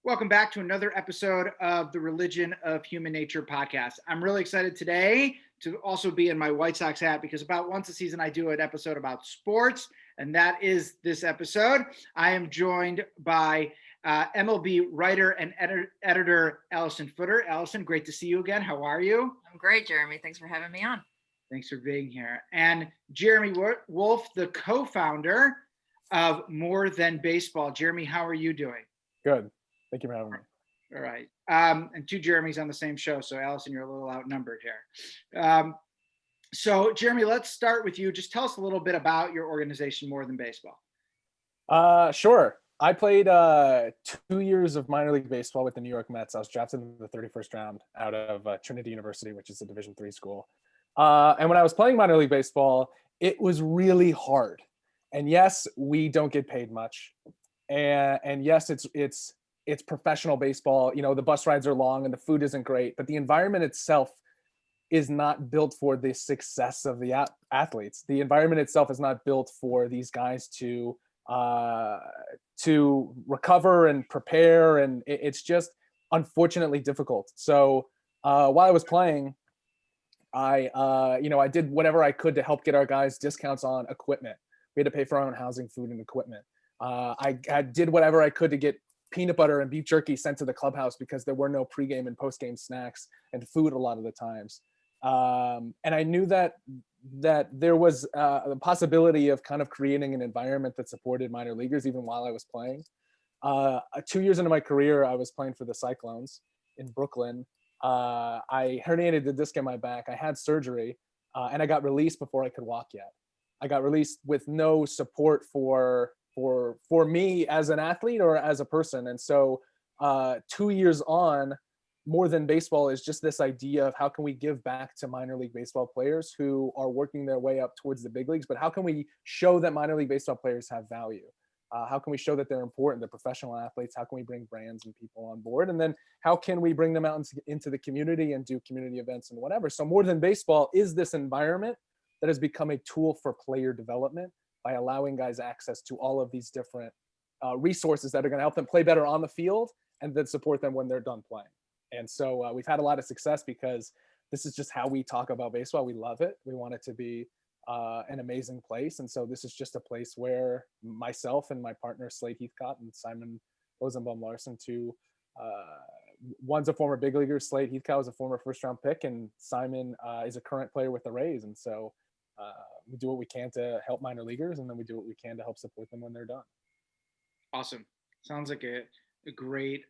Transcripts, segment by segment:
Welcome back to another episode of the Religion of Human Nature podcast. I'm really excited today to also be in my White Sox hat because about once a season I do an episode about sports, and that is this episode. I am joined by MLB writer and editor Alyson Footer. Alyson, great to see you again. How are you? I'm great, Jeremy. Thanks for having me on. Thanks for being here. And Jeremy Wolf, the co-founder of More Than Baseball. Jeremy, how are you doing? Good. Thank you for having me. All right. And two Jeremys on the same show. So Alyson, you're a little outnumbered here. So Jeremy, let's start with you. Just tell us a little bit about your organization, More Than Baseball. Sure. I played 2 years of minor league baseball with the New York Mets. I was drafted in the 31st round out of Trinity University, which is a Division III school. And when I was playing minor league baseball, it was really hard. And yes, we don't get paid much. And yes, it's professional baseball. You know, the bus rides are long and the food isn't great, but the environment itself is not built for the success of the athletes. The environment itself is not built for these guys to recover and prepare, and it's just unfortunately difficult. So while I was playing, I did whatever I could to help get our guys discounts on equipment. We had to pay for our own housing, food, and equipment. I did whatever I could to get peanut butter and beef jerky sent to the clubhouse because there were no pregame and postgame snacks and food a lot of the times. And I knew that there was the possibility of kind of creating an environment that supported minor leaguers even while I was playing. 2 years into my career, I was playing for the Cyclones in Brooklyn. I herniated the disc in my back. I had surgery, and I got released before I could walk yet. I got released with no support for me as an athlete or as a person. And so 2 years on, More Than Baseball is just this idea of how can we give back to minor league baseball players who are working their way up towards the big leagues, but how can we show that minor league baseball players have value? How can we show that they're important, they're professional athletes? How can we bring brands and people on board? And then how can we bring them out into the community and do community events and whatever? So More Than Baseball is this environment that has become a tool for player development by allowing guys access to all of these different resources that are going to help them play better on the field and then support them when they're done playing. And so we've had a lot of success because this is just how we talk about baseball. We love it. We want it to be an amazing place. And so this is just a place where myself and my partner, Slade Heathcott and Simon Rosenbaum-Larson, one's a former big leaguer. Slade Heathcott was a former first-round pick, and Simon is a current player with the Rays. And so we do what we can to help minor leaguers, and then we do what we can to help support them when they're done. Awesome. Sounds like a great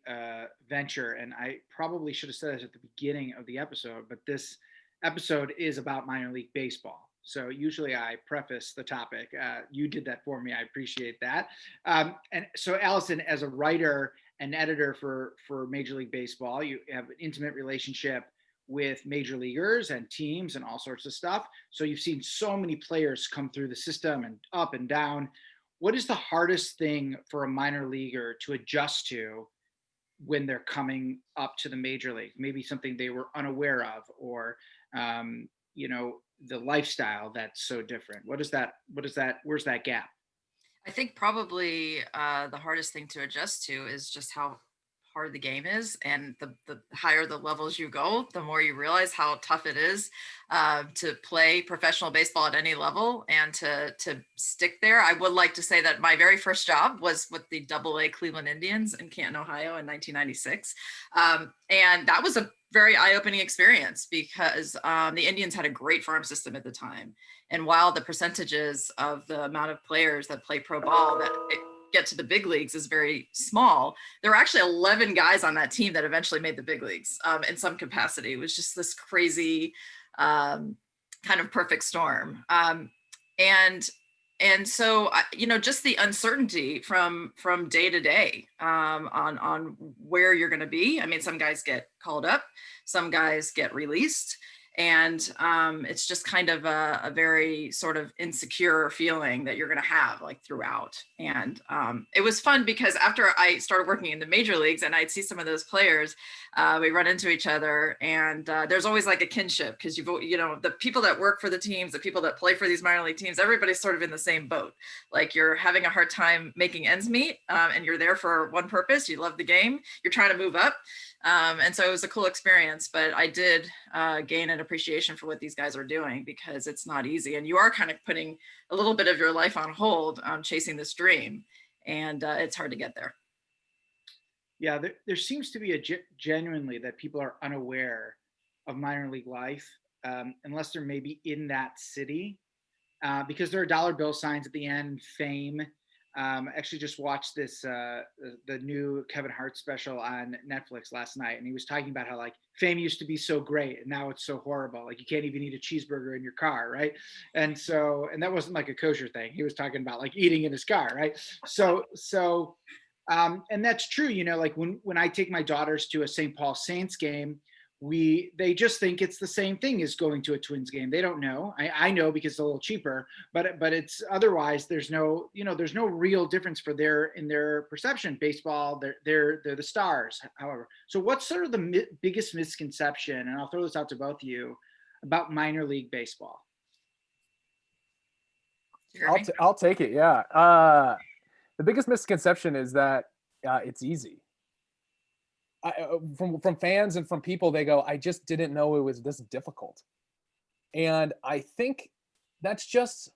venture. And I probably should have said this at the beginning of the episode, but this episode is about minor league baseball. So usually I preface the topic. You did that for me. I appreciate that. And so Alyson, as a writer and editor for Major League Baseball, you have an intimate relationship with major leaguers and teams and all sorts of stuff. So you've seen so many players come through the system and up and down. What is the hardest thing for a minor leaguer to adjust to when they're coming up to the major league? Maybe something they were unaware of, or the lifestyle that's so different. Where's that gap? I think probably the hardest thing to adjust to is just how hard the game is, and the higher the levels you go, the more you realize how tough it is to play professional baseball at any level and to stick there. I would like to say that my very first job was with the AA Cleveland Indians in Canton, Ohio in 1996. And that was a very eye-opening experience because the Indians had a great farm system at the time. And while the percentages of the amount of players that play pro ball that get to the big leagues is very small, there were actually 11 guys on that team that eventually made the big leagues in some capacity. It was just this crazy kind of perfect storm. And so, just the uncertainty from day to day on where you're going to be. I mean, some guys get called up, some guys get released. And it's just kind of a very sort of insecure feeling that you're going to have like throughout. And it was fun because after I started working in the major leagues and I'd see some of those players, we run into each other, and there's always like a kinship because the people that work for the teams, the people that play for these minor league teams, everybody's sort of in the same boat. Like you're having a hard time making ends meet, and you're there for one purpose. You love the game. You're trying to move up. And so it was a cool experience, but I did gain an appreciation for what these guys are doing, because it's not easy. And you are kind of putting a little bit of your life on hold, chasing this dream. And it's hard to get there. Yeah, there seems to be a genuinely that people are unaware of minor league life, unless they're maybe in that city, because there are dollar bill signs at the end, fame. I actually just watched the new Kevin Hart special on Netflix last night, and he was talking about how like fame used to be so great and now it's so horrible. Like you can't even eat a cheeseburger in your car, right? And that wasn't like a kosher thing. He was talking about like eating in his car, right? And that's true. Like when I take my daughters to a St. Paul Saints game, they just think it's the same thing as going to a Twins game. They don't know. I know because it's a little cheaper, but it's otherwise there's no real difference in their perception. Baseball, they're the stars. However, so what's sort of the biggest misconception, and I'll throw this out to both of you, about minor league baseball? I'll take it. Yeah. The biggest misconception is that it's easy. From fans and from people, they go, I just didn't know it was this difficult. And I think it's just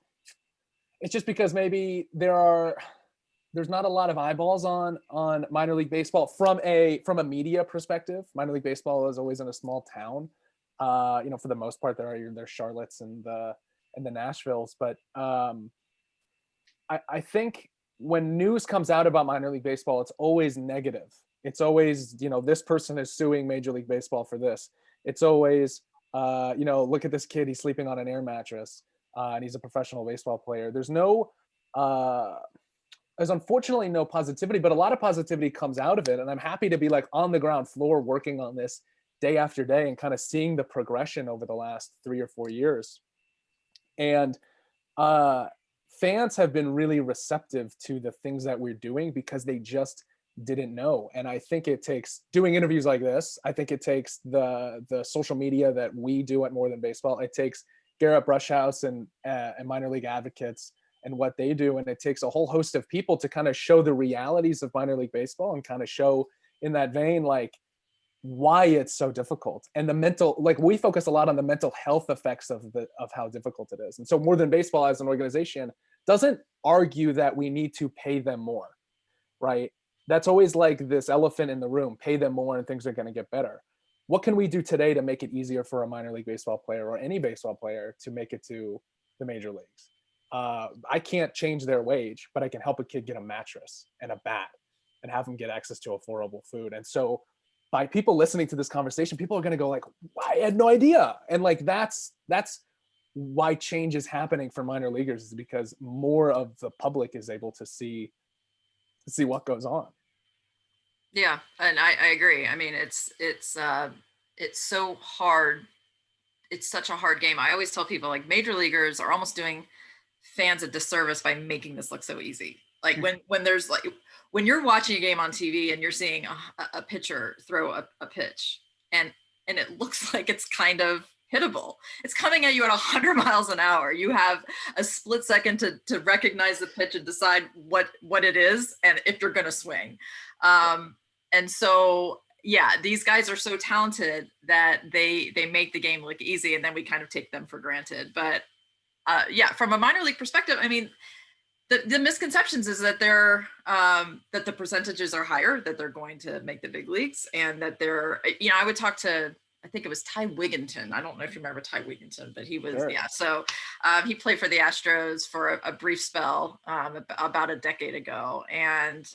because maybe there's not a lot of eyeballs on minor league baseball from a media perspective. Minor league baseball is always in a small town. For the most part, there's Charlottes and the Nashvilles. But I think when news comes out about minor league baseball, it's always negative. It's always, this person is suing Major League Baseball for this. It's always, look at this kid, he's sleeping on an air mattress, and he's a professional baseball player. There's unfortunately no positivity, but a lot of positivity comes out of it. And I'm happy to be like on the ground floor working on this day after day and kind of seeing the progression over the last 3 or 4 years. And fans have been really receptive to the things that we're doing because they just didn't know. And I think it takes doing interviews like this. I think it takes the social media that we do at More Than Baseball. It takes Garrett Brushhouse and minor league advocates and what they do. And it takes a whole host of people to kind of show the realities of minor league baseball and kind of show in that vein, like why it's so difficult. And the mental, like we focus a lot on the mental health effects of how difficult it is. And so More Than Baseball as an organization doesn't argue that we need to pay them more, right? That's always like this elephant in the room, pay them more and things are going to get better. What can we do today to make it easier for a minor league baseball player or any baseball player to make it to the major leagues? I can't change their wage, but I can help a kid get a mattress and a bat and have them get access to affordable food. And so by people listening to this conversation, people are going to go like, I had no idea. And like, that's why change is happening for minor leaguers, is because more of the public is able to see what goes on. Yeah, and I agree. I mean, it's so hard. It's such a hard game. I always tell people like major leaguers are almost doing fans a disservice by making this look so easy. Like when there's like when you're watching a game on TV and you're seeing a pitcher throw a pitch and it looks like it's kind of hittable. It's coming at you at 100 miles an hour. You have a split second to recognize the pitch and decide what it is and if you're going to swing. And so, yeah, these guys are so talented that they make the game look easy, and then we kind of take them for granted. But yeah, from a minor league perspective, I mean, the misconceptions is that that the percentages are higher, that they're going to make the big leagues, and that I would talk to, I think it was Ty Wigginton. I don't know if you remember Ty Wigginton, but he was, sure. Yeah. So he played for the Astros for a brief spell about a decade ago. And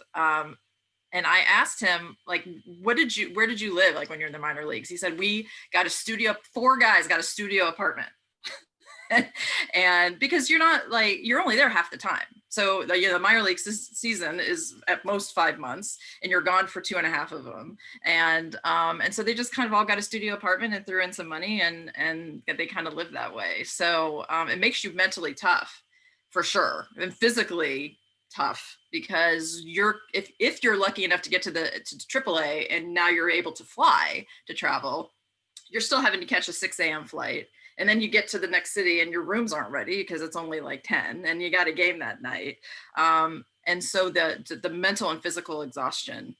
I asked him, like, where did you live? Like when you're in the minor leagues? He said, we got a studio, 4 guys got a studio apartment. And because you're only there half the time. So the minor league season is at most 5 months, and you're gone for 2.5 of them. And so they just kind of all got a studio apartment and threw in some money, and they kind of live that way. So it makes you mentally tough, for sure, and physically tough, because if you're lucky enough to get to AAA, and now you're able to fly to travel, you're still having to catch a 6 a.m. flight. And then you get to the next city and your rooms aren't ready because it's only like 10 and you got a game that night. And so the mental and physical exhaustion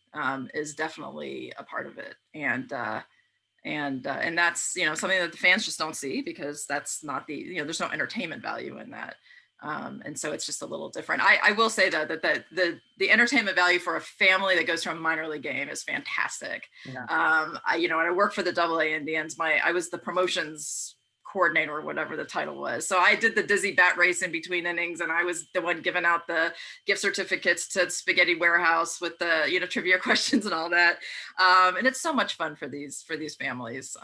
is definitely a part of it. And that's, something that the fans just don't see, because that's not there's no entertainment value in that. And so it's just a little different. I will say that the entertainment value for a family that goes to a minor league game is fantastic. Yeah. When I worked for the AA Indians, I was the promotions coordinator, or whatever the title was. So I did the dizzy bat race in between innings, and I was the one giving out the gift certificates to Spaghetti Warehouse with the trivia questions and all that. And it's so much fun for these families.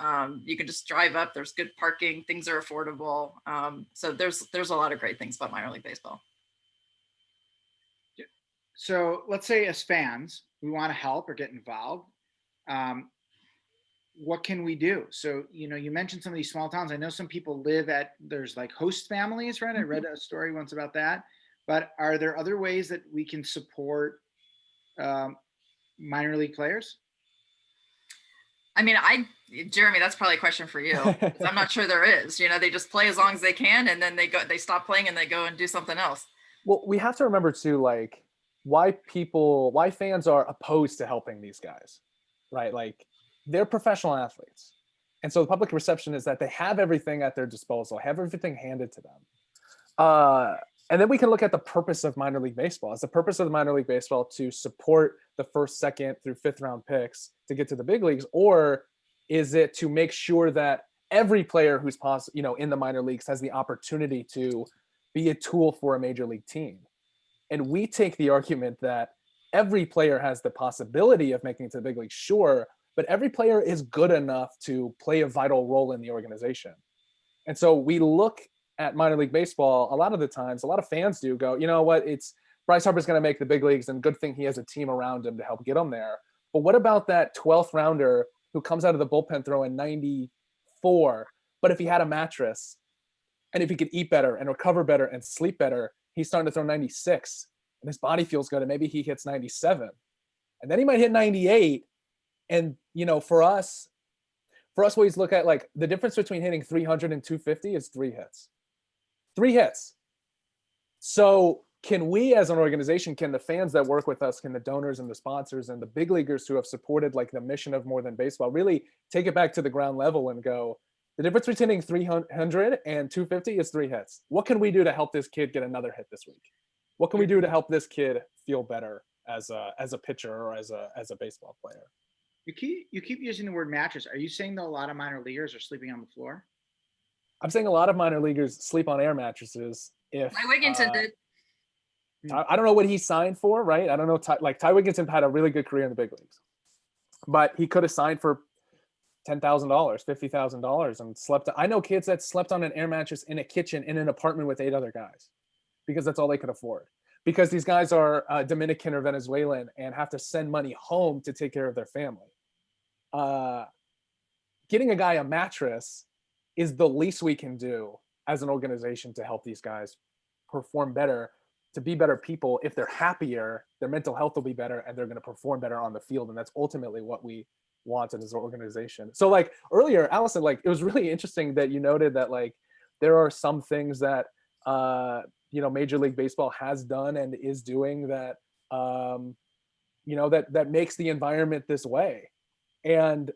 You can just drive up. There's good parking. Things are affordable. So there's a lot of great things about minor league baseball. So let's say as fans, we want to help or get involved. What can we do? So, you mentioned some of these small towns. I know some people there's like host families, right? I read a story once about that. But are there other ways that we can support minor league players? I mean, Jeremy, that's probably a question for you. I'm not sure there is. They just play as long as they can, and then they stop playing and they go and do something else. Well, we have to remember too, like, why fans are opposed to helping these guys, right? Like, they're professional athletes. And so the public perception is that they have everything at their disposal, have everything handed to them. And then we can look at the purpose of minor league baseball. Is the purpose of the minor league baseball to support the first, second through fifth round picks to get to the big leagues? Or is it to make sure that every player who's in the minor leagues has the opportunity to be a tool for a major league team? And we take the argument that every player has the possibility of making it to the big league, sure, but every player is good enough to play a vital role in the organization. And so we look at minor league baseball, a lot of the times, a lot of fans do go, you know what, it's Bryce Harper's going to make the big leagues, and good thing he has a team around him to help get him there. But what about that 12th rounder who comes out of the bullpen throwing 94, but if he had a mattress and if he could eat better and recover better and sleep better, he's starting to throw 96 and his body feels good, and maybe he hits 97 and then he might hit 98. And, for us, we look at, like, the difference between hitting 300 and 250 is 3 hits. So can we, as an organization, can the fans that work with us, can the donors and the sponsors and the big leaguers who have supported, like, the mission of More Than Baseball, really take it back to the ground level and go, the difference between hitting 300 and 250 is 3 hits. What can we do to help this kid get another hit this week? What can we do to help this kid feel better as a pitcher or as a baseball player? You keep using the word mattress. Are you saying that a lot of minor leaguers are sleeping on the floor? I'm saying a lot of minor leaguers sleep on air mattresses. If Ty Wigginton did. I don't know what he signed for, right? I don't know. Ty Wigginton had a really good career in the big leagues, but he could have signed for $10,000, $50,000 and slept. I know kids that slept on an air mattress in a kitchen in an apartment with 8 other guys because that's all they could afford. Because these guys are Dominican or Venezuelan and have to send money home to take care of their family. Getting a guy a mattress is the least we can do as an organization to help these guys perform better, to be better people. If they're happier, their mental health will be better and they're going to perform better on the field. And that's ultimately what we wanted as an organization. So, like, earlier, Alyson, like, it was really interesting that you noted that, like, there are some things that Major League Baseball has done and is doing that that makes the environment this way. And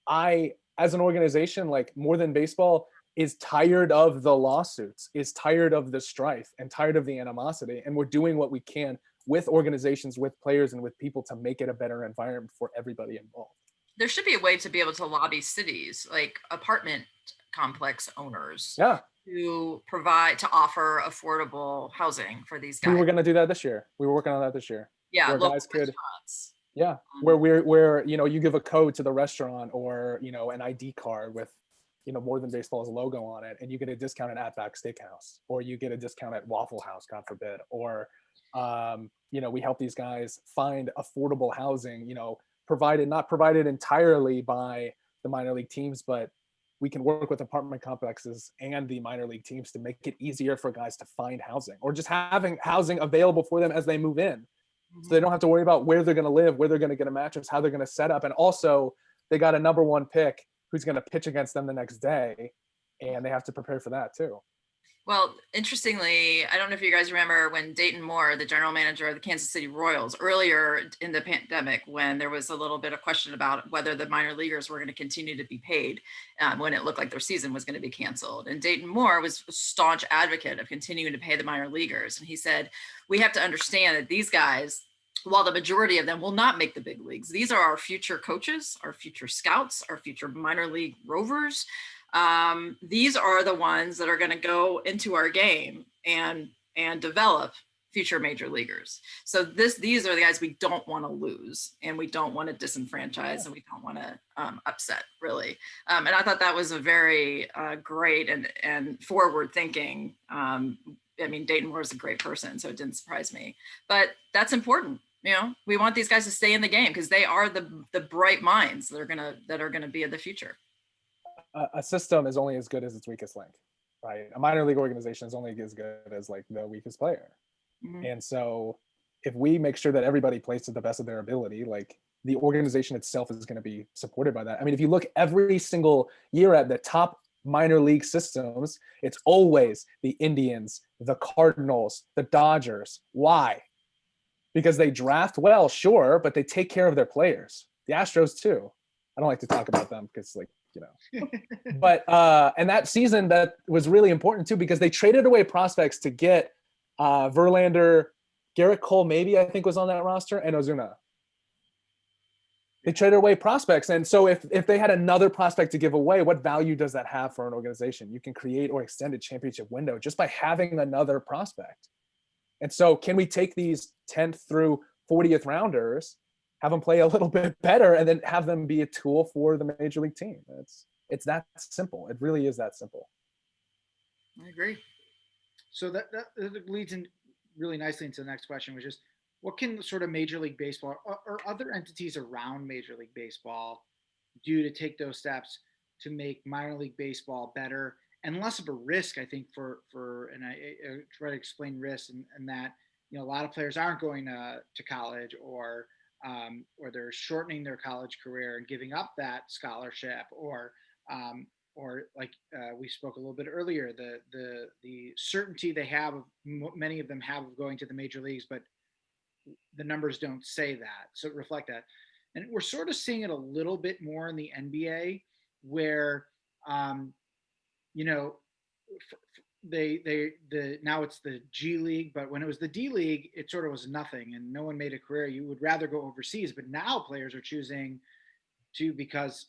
I, as an organization, like, More Than Baseball is tired of the lawsuits, is tired of the strife, and tired of the animosity. And we're doing what we can with organizations, with players, and with people to make it a better environment for everybody involved. There should be a way to be able to lobby cities, like apartment complex owners, to offer affordable housing for these guys. We were going to do that this year. We were working on that this year. Yeah, where local guys could, restaurants. Yeah, where you give a code to the restaurant, or an ID card with More Than Baseball's logo on it, and you get a discount at Outback Steakhouse, or you get a discount at Waffle House, God forbid, or We help these guys find affordable housing, not provided entirely by the minor league teams, but we can work with apartment complexes and the minor league teams to make it easier for guys to find housing, or just having housing available for them as they move in. So they don't have to worry about where they're going to live, where they're going to get a mattress, how they're going to set up. And also they got a number one pick who's going to pitch against them the next day, and they have to prepare for that too. Well, interestingly, I don't know if you guys remember when Dayton Moore, the general manager of the Kansas City Royals, earlier in the pandemic, when there was a little bit of question about whether the minor leaguers were going to continue to be paid when it looked like their season was going to be canceled. And Dayton Moore was a staunch advocate of continuing to pay the minor leaguers. And he said, we have to understand that these guys, while the majority of them will not make the big leagues, these are our future coaches, our future scouts, our future minor league rovers. These are the ones that are going to go into our game and develop future major leaguers. So these are the guys we don't want to lose, and we don't want to disenfranchise, and we don't want to upset, really. And I thought that was a very great and forward thinking. Dayton Moore is a great person, so it didn't surprise me. But that's important. We want these guys to stay in the game because they are the bright minds that are gonna be in the future. A system is only as good as its weakest link, right? A minor league organization is only as good as like the weakest player. Mm-hmm. And so if we make sure that everybody plays to the best of their ability, like the organization itself is going to be supported by that. I mean, if you look every single year at the top minor league systems, it's always the Indians, the Cardinals, the Dodgers. Why? Because they draft well, sure, but they take care of their players. The Astros too. I don't like to talk about them because but and that season that was really important too, because they traded away prospects to get Verlander, Garrett Cole, maybe I think was on that roster, and Ozuna. They traded away prospects. And so if they had another prospect to give away, what value does that have for an organization? You can create or extend a championship window just by having another prospect. And so can we take these 10th through 40th rounders, have them play a little bit better, and then have them be a tool for the major league team? It's that simple. It really is that simple. I agree. So that leads in really nicely into the next question, which is, what can sort of Major League Baseball or other entities around Major League Baseball do to take those steps to make minor league baseball better and less of a risk? I think and I try to explain risk and that, a lot of players aren't going to college, or they're shortening their college career and giving up that scholarship, or like we spoke a little bit earlier, the certainty they have, many of them have, of going to the major leagues, but the numbers don't say that, so reflect that. And we're sort of seeing it a little bit more in the NBA, where now it's the G League, but when it was the D League, it sort of was nothing and no one made a career. You would rather go overseas, but now players are choosing to, because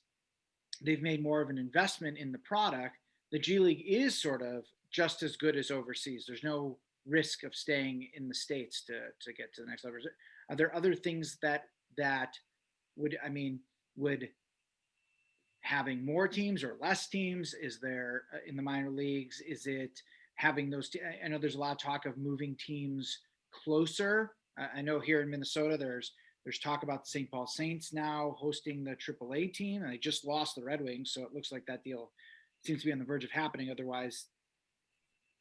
they've made more of an investment in the product. The G League is sort of just as good as overseas. There's no risk of staying in the States to get to the next level. Are there other things that would having more teams or less teams? Is there in the minor leagues? Is it having those? I know there's a lot of talk of moving teams closer. I know here in Minnesota, there's talk about the St. Paul Saints now hosting the AAA team, and they just lost the Red Wings, so it looks like that deal seems to be on the verge of happening. Otherwise,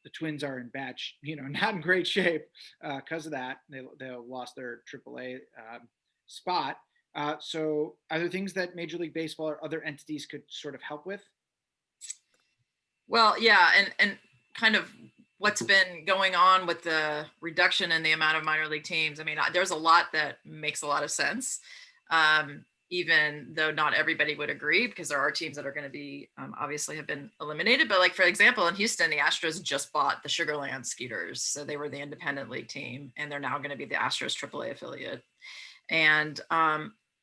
the Twins are in bad, not in great shape because of that. They lost their AAA spot. So are there things that Major League Baseball or other entities could sort of help with? Well, yeah, and kind of what's been going on with the reduction in the amount of minor league teams. I mean, there's a lot that makes a lot of sense, even though not everybody would agree, because there are teams that are going to be obviously have been eliminated. But like, for example, in Houston, the Astros just bought the Sugarland Skeeters. So they were the independent league team, and they're now going to be the Astros AAA affiliate. And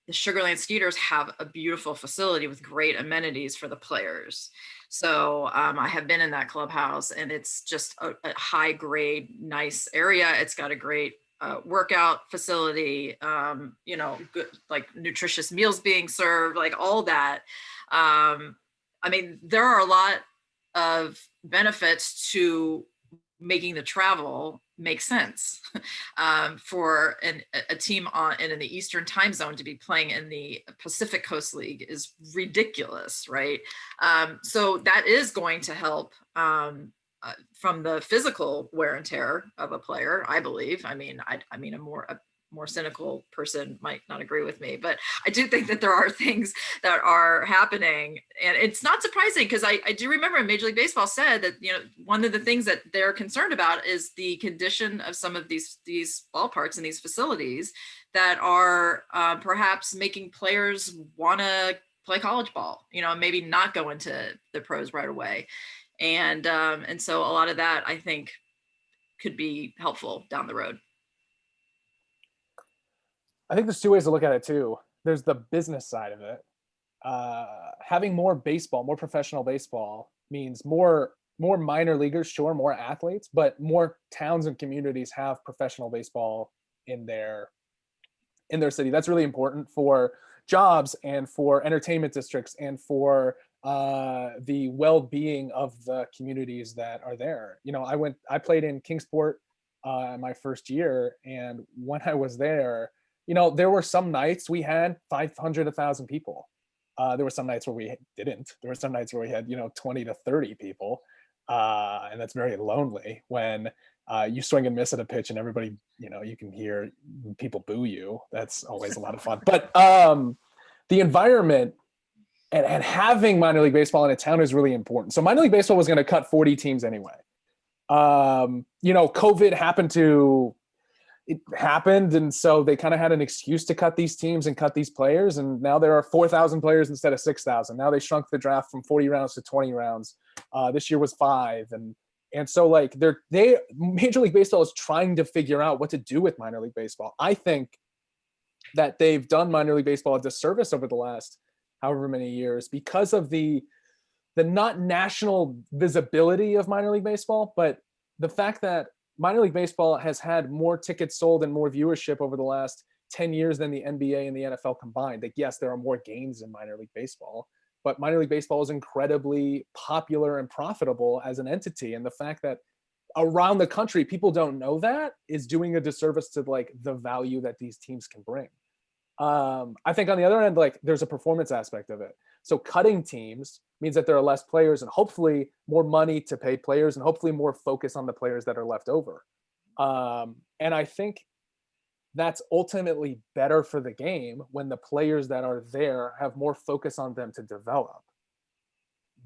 the Sugarland Skeeters have a beautiful facility with great amenities for the players. So I have been in that clubhouse, and it's just a high grade, nice area. It's got a great workout facility, good, like nutritious meals being served, like all that. I mean, there are a lot of benefits to making the travel make sense. For a team in the Eastern time zone to be playing in the Pacific Coast League is ridiculous, right? So that is going to help from the physical wear and tear of a player, I believe. I mean, a more cynical person might not agree with me, but I do think that there are things that are happening, and it's not surprising because I do remember Major League Baseball said that, you know, one of the things that they're concerned about is the condition of some of these ballparks and these facilities that are perhaps making players want to play college ball, you know, maybe not go into the pros right away, and so a lot of that I think could be helpful down the road. I think there's two ways to look at it too. There's the business side of it. Having more baseball, more professional baseball means more minor leaguers, sure, more athletes, but more towns and communities have professional baseball in their city. That's really important for jobs and for entertainment districts and for the well-being of the communities that are there. You know, I played in Kingsport my first year, and when I was there, you know, there were some nights we had 500, 1,000 people. There were some nights where we didn't. There were some nights where we had, you know, 20 to 30 people. And that's very lonely when you swing and miss at a pitch and everybody, you know, you can hear people boo you. That's always a lot of fun. But the environment and having minor league baseball in a town is really important. So minor league baseball was going to cut 40 teams anyway. You know, COVID happened, and so they kind of had an excuse to cut these teams and cut these players, and now there are 4,000 players instead of 6,000. Now they shrunk the draft from 40 rounds to 20 rounds. This year was 5, and so like Major League Baseball is trying to figure out what to do with minor league baseball. I think that they've done minor league baseball a disservice over the last however many years because of the not national visibility of minor league baseball, but the fact that minor league baseball has had more tickets sold and more viewership over the last 10 years than the NBA and the NFL combined. Like, yes, there are more games in minor league baseball, but minor league baseball is incredibly popular and profitable as an entity. And the fact that around the country, people don't know that is doing a disservice to like the value that these teams can bring. I think on the other end, like there's a performance aspect of it. So cutting teams means that there are less players and hopefully more money to pay players and hopefully more focus on the players that are left over. And I think that's ultimately better for the game when the players that are there have more focus on them to develop.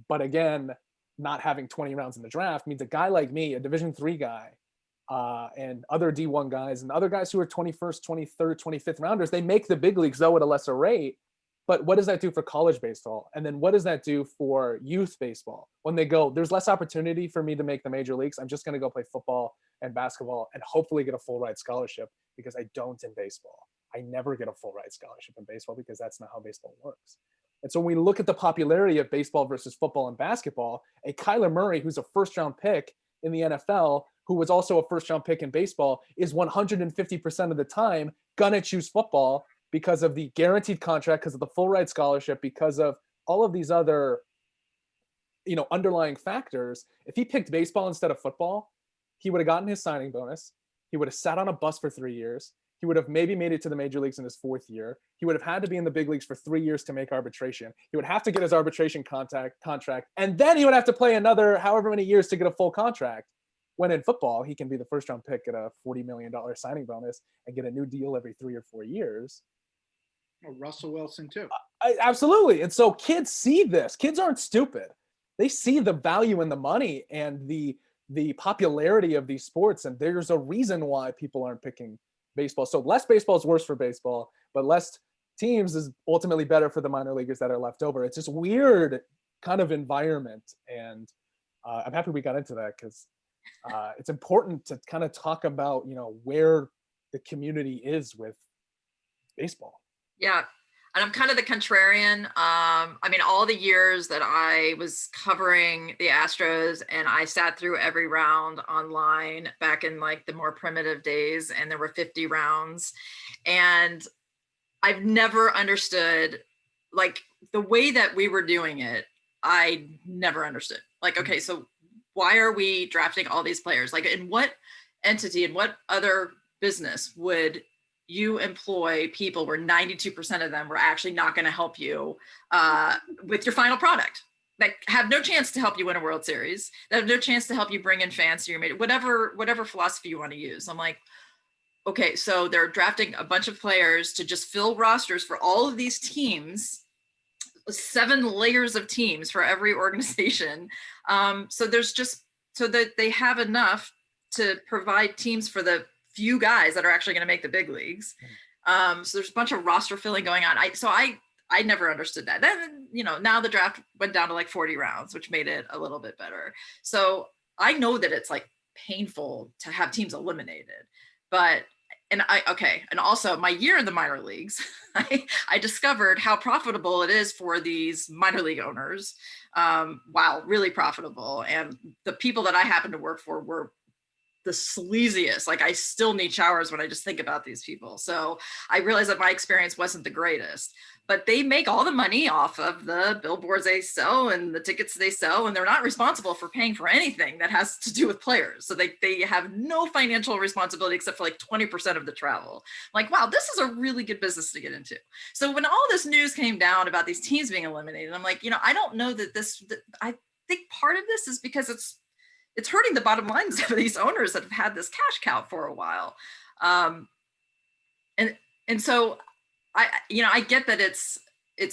But again, not having 20 rounds in the draft means a guy like me, a Division III guy, and other D1 guys and other guys who are 21st, 23rd, 25th rounders, they make the big leagues though at a lesser rate. But what does that do for college baseball? And then what does that do for youth baseball? When they go, there's less opportunity for me to make the major leagues. I'm just going to go play football and basketball and hopefully get a full ride scholarship, because I don't in baseball. I never get a full ride scholarship in baseball because that's not how baseball works. And so when we look at the popularity of baseball versus football and basketball, a Kyler Murray, who's a first round pick in the NFL, who was also a first round pick in baseball, is 150% of the time gonna choose football because of the guaranteed contract, because of the full ride scholarship, because of all of these other, you know, underlying factors. If he picked baseball instead of football, he would have gotten his signing bonus. He would have sat on a bus for 3 years. He would have maybe made it to the major leagues in his 4th year. He would have had to be in the big leagues for 3 years to make arbitration. He would have to get his arbitration contract, and then he would have to play another however many years to get a full contract. When in football, he can be the first round pick, get a $40 million signing bonus, and get a new deal every 3 or 4 years. Oh, Russell Wilson too. Absolutely. And so kids see this. Kids aren't stupid. They see the value in the money and the popularity of these sports. And there's a reason why people aren't picking baseball. So less baseball is worse for baseball, but less teams is ultimately better for the minor leaguers that are left over. It's this weird kind of environment. And I'm happy we got into that because it's important to kind of talk about, you know, where the community is with baseball. Yeah. And I'm kind of the contrarian. I mean, all the years that I was covering the Astros and I sat through every round online back in like the more primitive days, and there were 50 rounds. And I've never understood like the way that we were doing it. I never understood. Like, okay, so why are we drafting all these players? Like, in what entity, in what other business would you employ people where 92% of them were actually not going to help you with your final product, that have no chance to help you win a World Series, that have no chance to help you bring in fans to your major, whatever philosophy you want to use. I'm like, okay, so they're drafting a bunch of players to just fill rosters for all of these teams, 7 layers of teams for every organization. So there's just, so that they have enough to provide teams for the few guys that are actually going to make the big leagues. So there's a bunch of roster filling going on. I never understood that. Then, now the draft went down to like 40 rounds, which made it a little bit better. So I know that it's like painful to have teams eliminated, but and also my year in the minor leagues, I discovered how profitable it is for these minor league owners. Wow, really profitable. And the people that I happened to work for were the sleaziest. Like, I still need showers when I just think about these people. So I realized that my experience wasn't the greatest, but they make all the money off of the billboards they sell and the tickets they sell, and they're not responsible for paying for anything that has to do with players. So they have no financial responsibility except for like 20% of the travel. I'm like, wow, this is a really good business to get into. So when all this news came down about these teams being eliminated, I'm like, I don't know that I think part of this is because it's hurting the bottom lines of these owners that have had this cash cow for a while. And so I get that it's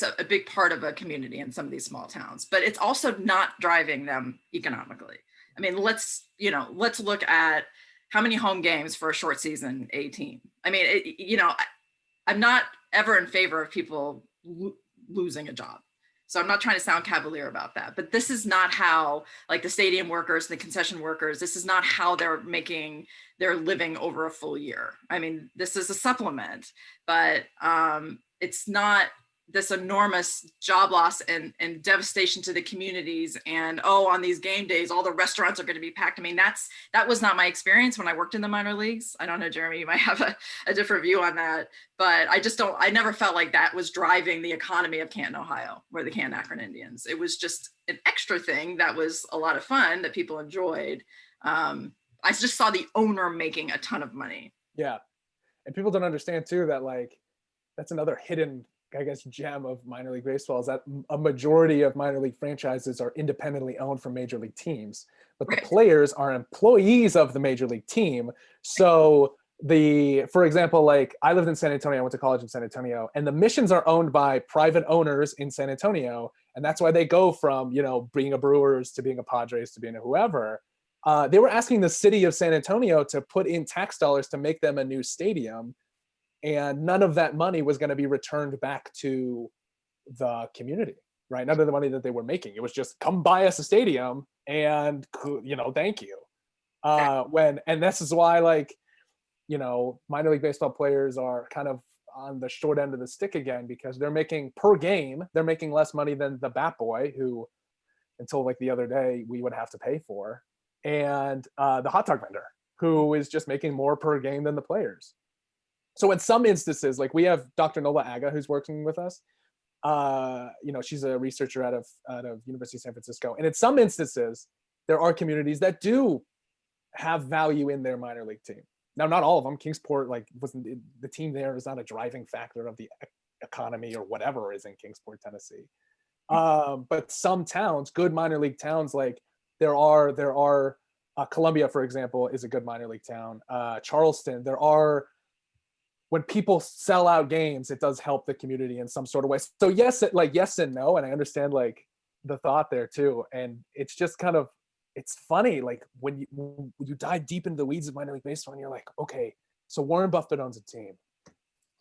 a big part of a community in some of these small towns, but it's also not driving them economically. I mean, let's look at how many home games for a short season a team. I mean, I'm not ever in favor of people losing a job. So I'm not trying to sound cavalier about that, but this is not how, like, the stadium workers, the concession workers, this is not how they're making their living over a full year. I mean, this is a supplement, but it's not this enormous job loss and devastation to the communities. And, on these game days, all the restaurants are going to be packed. I mean, that was not my experience when I worked in the minor leagues. I don't know, Jeremy, you might have a different view on that, but I never felt like that was driving the economy of Canton, Ohio, or the Canton Akron Indians. It was just an extra thing that was a lot of fun that people enjoyed. I just saw the owner making a ton of money. Yeah. And people don't understand too that, like, that's another hidden, I guess, gem of minor league baseball, is that a majority of minor league franchises are independently owned from major league teams, but the players are employees of the major league team. So for example, like, I lived in San Antonio, I went to college in San Antonio, and the Missions are owned by private owners in San Antonio. And that's why they go from, being a Brewers to being a Padres to being a whoever. They were asking the city of San Antonio to put in tax dollars to make them a new stadium. And none of that money was going to be returned back to the community, right? None of the money that they were making. It was just, come buy us a stadium and, thank you. And this is why, like, minor league baseball players are kind of on the short end of the stick again, because they're making per game, they're making less money than the bat boy, who until like the other day we would have to pay for, and the hot dog vendor, who is just making more per game than the players. So in some instances, like, we have Dr. Nola Aga, who's working with us. She's a researcher out of University of San Francisco. And in some instances, there are communities that do have value in their minor league team. Now, not all of them. Kingsport, like, wasn't the team there is not a driving factor of the economy or whatever is in Kingsport, Tennessee. But some towns, good minor league towns, like there are Columbia, for example, is a good minor league town. Charleston, when people sell out games, it does help the community in some sort of way. So yes and no. And I understand, like, the thought there too. And it's just kind of, it's funny, like, when you dive deep into the weeds of minor league baseball, and you're like, okay, so Warren Buffett owns a team,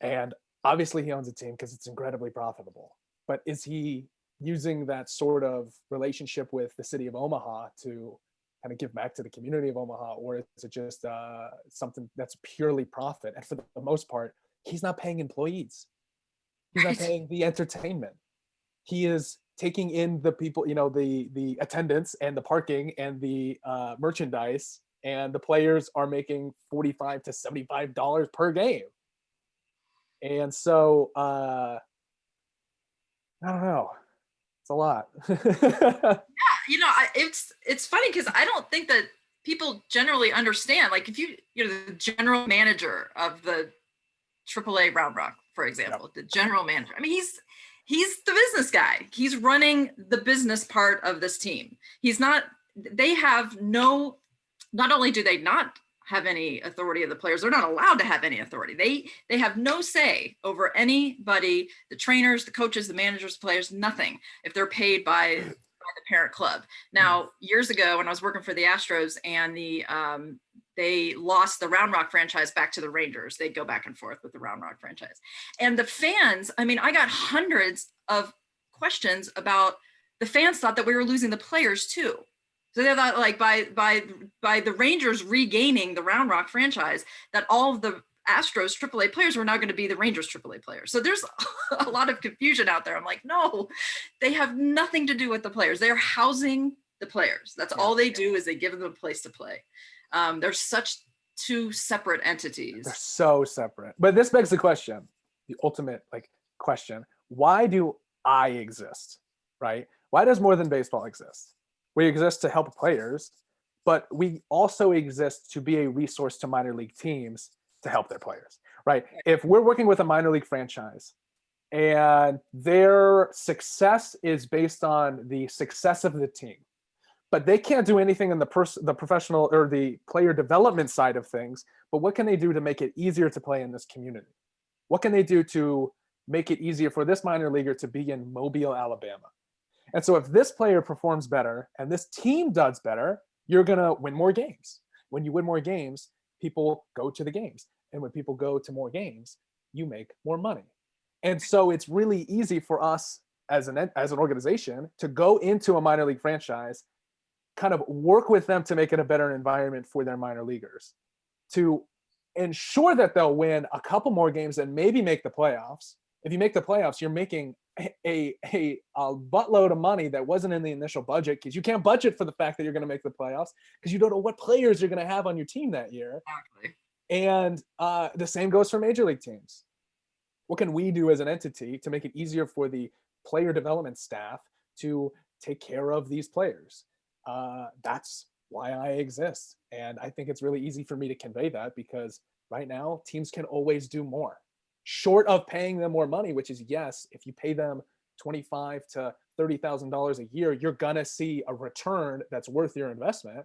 and obviously he owns a team because it's incredibly profitable. But is he using that sort of relationship with the city of Omaha to kind of give back to the community of Omaha, or is it just something that's purely profit? And for the most part, he's not paying employees. He's not paying the entertainment. He is taking in the people, the attendance and the parking and the merchandise, and the players are making $45 to $75 per game. And so I don't know, it's a lot. Yeah, It's funny because I don't think that people generally understand. Like if the general manager of the AAA Round Rock, for example, the general manager. I mean, he's the business guy. He's running the business part of this team. He's not. They have no. Not only do they not have any authority of the players, they're not allowed to have any authority. They have no say over anybody, the trainers, the coaches, the managers, the players, nothing, if they're paid by the parent club. Now, years ago when I was working for the Astros and they lost the Round Rock franchise back to the Rangers. They'd go back and forth with the Round Rock franchise. And the fans, I mean, I got hundreds of questions about the fans thought that we were losing the players too. So they thought like by the Rangers regaining the Round Rock franchise, that all of the Astros AAA players were now going to be the Rangers AAA players. So there's a lot of confusion out there. I'm like, no, they have nothing to do with the players. They're housing the players. That's all they do, is they give them a place to play. They're such two separate entities. They're so separate. But this begs the question, the ultimate question. Why do I exist, right? Why does More Than Baseball exist? We exist to help players, but we also exist to be a resource to minor league teams to help their players, right? If we're working with a minor league franchise and their success is based on the success of the team, but they can't do anything in the professional or the player development side of things, but what can they do to make it easier to play in this community? What can they do to make it easier for this minor leaguer to be in Mobile, Alabama? And so if this player performs better and this team does better, you're going to win more games. When you win more games, people go to the games. And when people go to more games, you make more money. And so it's really easy for us as an organization to go into a minor league franchise, kind of work with them to make it a better environment for their minor leaguers, to ensure that they'll win a couple more games and maybe make the playoffs. If you make the playoffs, you're making a buttload of money that wasn't in the initial budget, because you can't budget for the fact that you're going to make the playoffs because you don't know what players you're going to have on your team that year. Exactly. And the same goes for major league teams. What can we do as an entity to make it easier for the player development staff to take care of these players? That's why I exist. And I think it's really easy for me to convey that, because right now teams can always do more, short of paying them more money, which is, yes, if you pay them $25,000 to $30,000 a year, you're going to see a return that's worth your investment.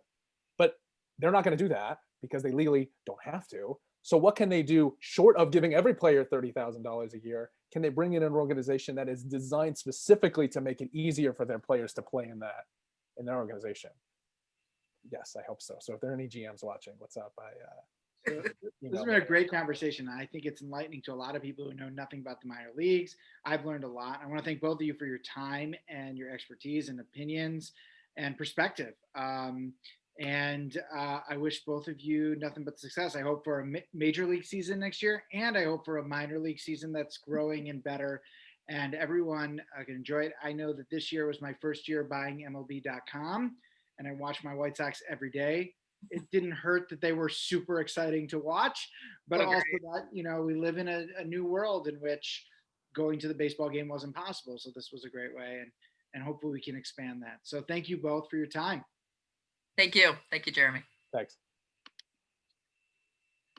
But they're not going to do that because they legally don't have to. So what can they do short of giving every player $30,000 a year? Can they bring in an organization that is designed specifically to make it easier for their players to play in their organization? Yes, I hope so. So if there are any GMs watching, what's up? This has been a great conversation. I think it's enlightening to a lot of people who know nothing about the minor leagues. I've learned a lot. I want to thank both of you for your time and your expertise and opinions and perspective. I wish both of you nothing but success. I hope for a major league season next year, and I hope for a minor league season that's growing and better, and everyone can enjoy it. I know that this year was my first year buying MLB.com, and I watch my White Sox every day. It didn't hurt that they were super exciting to watch, but also that, we live in a new world in which going to the baseball game wasn't possible. So this was a great way, and hopefully we can expand that. So thank you both for your time. Thank you. Thank you, Jeremy. Thanks.